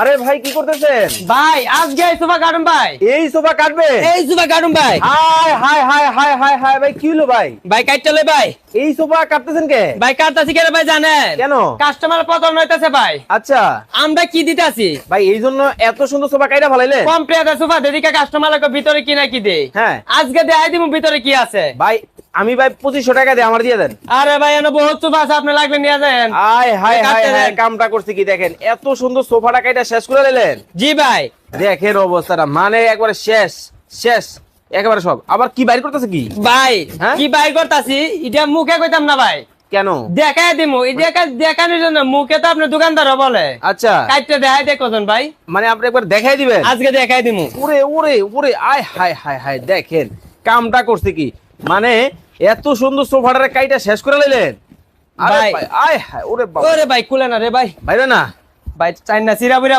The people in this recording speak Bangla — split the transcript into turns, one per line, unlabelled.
আরে ভাই কি করতেছেন?
ভাই আজকে এই সোফা কাটুন ভাই।
এই সোফা কাটবে?
এই সোফা কাটুন ভাই।
High high high high high high ভাই কি হলো ভাই?
ভাই কাটতে লই ভাই।
এই সোফা কাটতেছেন কে?
ভাই কাটতাছি কেন ভাই জানেন?
কেন?
কাস্টমার পছন্দ হইতাছে ভাই।
আচ্ছা
আমরা কি দিতাছি?
ভাই এই জন্য এত সুন্দর সোফা কাইটা ভালাইলেন?
কম প্রিয়াদা সোফা দেদিকে কাস্টমার লাগে ভিতরে কি না কি দে।
হ্যাঁ
আজকে দেখাই দিমু ভিতরে কি আছে।
ভাই আমি ভাই 2500 টাকা দিয়ে আমার দিয়ে দেন।
আরে ভাই এনে বহুত সোফা আছে আপনি লাগলে নিয়ে যান।
আয় হাই হাই
কাটতে
হাই
দেন।
কামটা করছি কি দেখেন, এত সুন্দর সোফাটা কাইটা শেষ করে দিলেন।
জি ভাই।
দেখেন অবস্থাটা, মানে একবারে শেষ শেষ একেবারে সব। আবার কি বাইর করতেছে কি?
ভাই
হ্যাঁ?
কি বাই করতাছি এটা মুখে কইতাম না ভাই।
কেন?
দেখাই দিমু এই দেখানোর জন্য মুখে তো আপনি দোকানদার বলে।
আচ্ছা
কাটতে দেখাই দেখোজন ভাই।
মানে আপনি একবার দেখাই দিবেন?
আজকে দেখাই দিমু।
ওরে ওরে ওরে আয় হায় হায় হায় দেখেন কামটা করছে কি, মানে এত সুন্দর সোফাটারে কাইটা শেষ করে নিলেন। আরে
ভাই।
ভাই আয় হায় ওরে বাবা,
ওরে ভাই খুলে না রে ভাই।
ভাইরা না
ভাই চাই না সিরা বুড়া